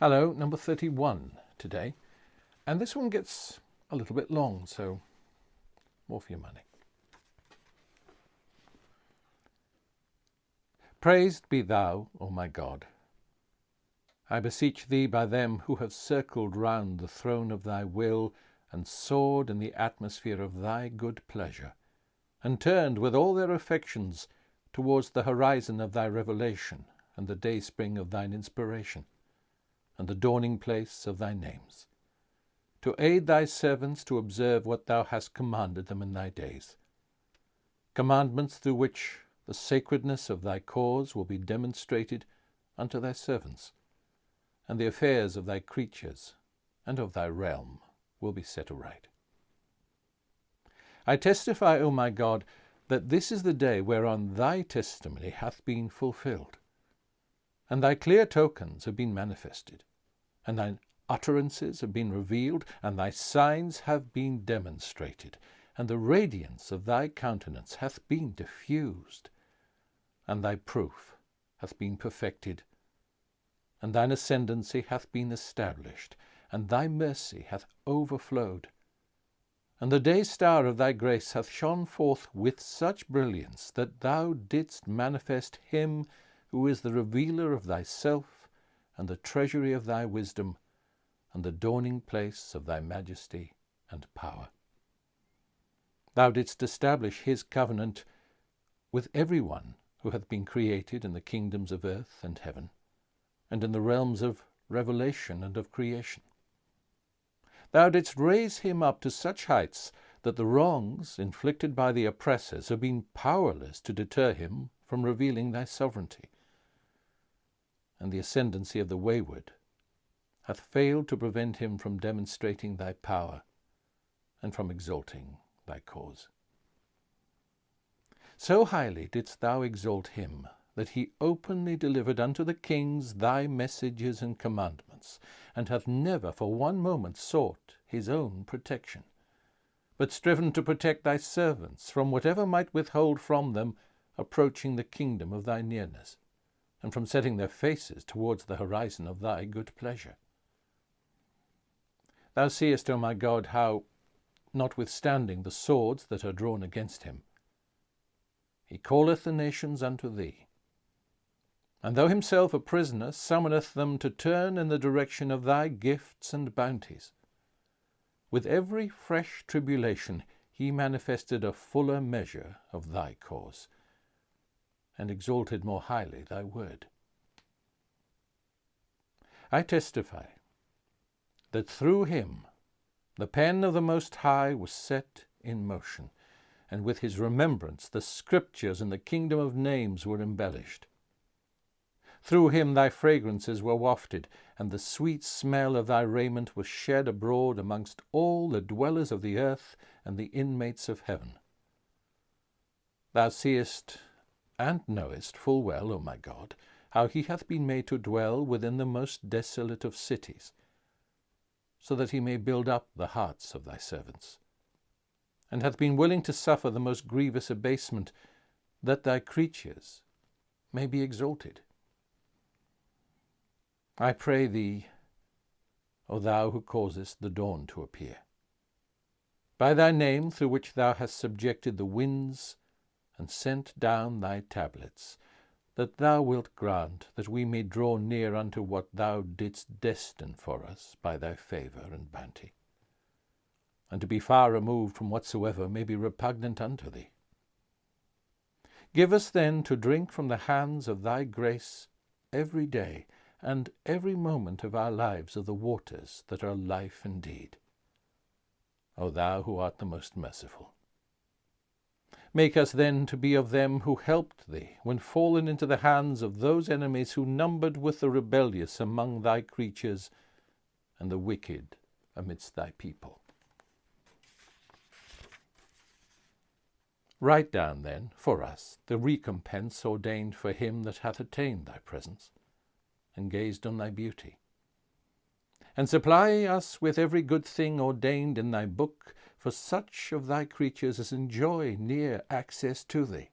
Hello, number 31 today. And this one gets a little bit long, so more for your money. Praised be thou, O my God. I beseech thee by them who have circled round the throne of thy will and soared in the atmosphere of thy good pleasure, and turned with all their affections towards the horizon of thy revelation and the dayspring of thine inspiration, and the dawning place of thy names, to aid thy servants to observe what thou hast commanded them in thy days, commandments through which the sacredness of thy cause will be demonstrated unto thy servants, and the affairs of thy creatures and of thy realm will be set aright. I testify, O my God, that this is the day whereon thy testimony hath been fulfilled, and thy clear tokens have been manifested, and thine utterances have been revealed, and thy signs have been demonstrated, and the radiance of thy countenance hath been diffused, and thy proof hath been perfected, and thine ascendancy hath been established, and thy mercy hath overflowed, and the day star of thy grace hath shone forth with such brilliance that thou didst manifest him who is the revealer of thyself, and the treasury of thy wisdom, and the dawning place of thy majesty and power. Thou didst establish his covenant with every one who hath been created in the kingdoms of earth and heaven, and in the realms of revelation and of creation. Thou didst raise him up to such heights that the wrongs inflicted by the oppressors have been powerless to deter him from revealing thy sovereignty, and the ascendancy of the wayward hath failed to prevent him from demonstrating thy power and from exalting thy cause. So highly didst thou exalt him that he openly delivered unto the kings thy messages and commandments, and hath never for one moment sought his own protection, but striven to protect thy servants from whatever might withhold from them approaching the kingdom of thy nearness, and from setting their faces towards the horizon of thy good pleasure. Thou seest, O my God, how, notwithstanding the swords that are drawn against him, he calleth the nations unto thee, and though himself a prisoner, summoneth them to turn in the direction of thy gifts and bounties. With every fresh tribulation he manifested a fuller measure of thy cause, and exalted more highly thy word. I testify that through him the pen of the Most High was set in motion, and with his remembrance the scriptures in the kingdom of names were embellished. Through him thy fragrances were wafted, and the sweet smell of thy raiment was shed abroad amongst all the dwellers of the earth and the inmates of heaven. Thou seest and knowest full well, O my God, how he hath been made to dwell within the most desolate of cities, so that he may build up the hearts of thy servants, and hath been willing to suffer the most grievous abasement, that thy creatures may be exalted. I pray thee, O thou who causest the dawn to appear, by thy name through which thou hast subjected the winds and sent down thy tablets, that thou wilt grant that we may draw near unto what thou didst destine for us by thy favour and bounty, and to be far removed from whatsoever may be repugnant unto thee. Give us then to drink from the hands of thy grace every day and every moment of our lives of the waters that are life indeed, O thou who art the most merciful. Make us then to be of them who helped thee when fallen into the hands of those enemies who numbered with the rebellious among thy creatures and the wicked amidst thy people. Write down then for us the recompense ordained for him that hath attained thy presence, and gazed on thy beauty. And supply us with every good thing ordained in thy book for such of thy creatures as enjoy near access to thee,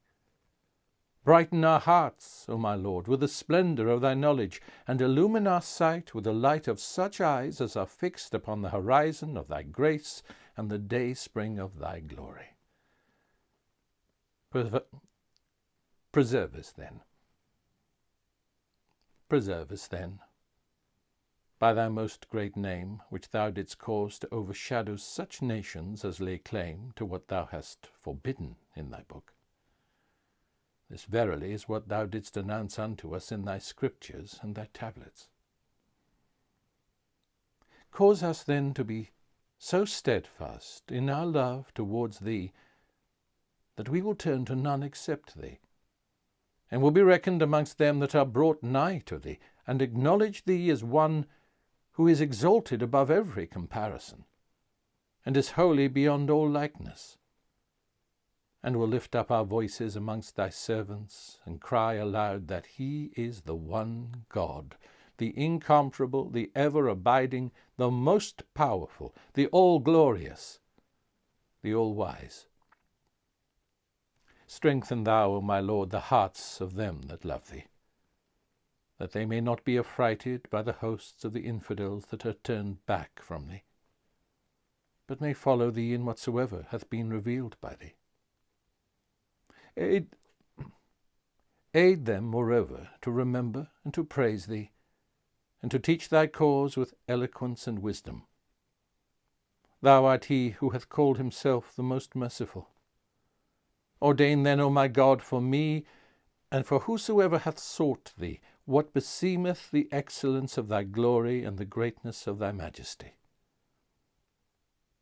Brighten our hearts, O my Lord, with the splendour of thy knowledge, and illumine our sight with the light of such eyes as are fixed upon the horizon of thy grace and the day-spring of thy glory. Preserve us then. Preserve us then, by thy most great name, which thou didst cause to overshadow such nations as lay claim to what thou hast forbidden in thy book. This verily is what thou didst announce unto us in thy scriptures and thy tablets. Cause us then to be so steadfast in our love towards thee, that we will turn to none except thee, and will be reckoned amongst them that are brought nigh to thee, and acknowledge thee as one who is exalted above every comparison, and is holy beyond all likeness, and will lift up our voices amongst thy servants, and cry aloud that he is the one God, the incomparable, the ever-abiding, the most powerful, the all-glorious, the all-wise. Strengthen thou, O my Lord, the hearts of them that love thee, that they may not be affrighted by the hosts of the infidels that are turned back from thee, but may follow thee in whatsoever hath been revealed by thee. Aid them, moreover, to remember and to praise thee, and to teach thy cause with eloquence and wisdom. Thou art he who hath called himself the most merciful. Ordain then, O my God, for me, and for whosoever hath sought thee, what beseemeth the excellence of thy glory and the greatness of thy majesty.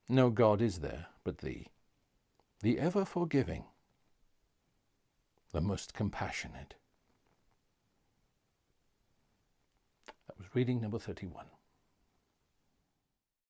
No God is there but thee, the ever forgiving, the most compassionate. That was reading number 31.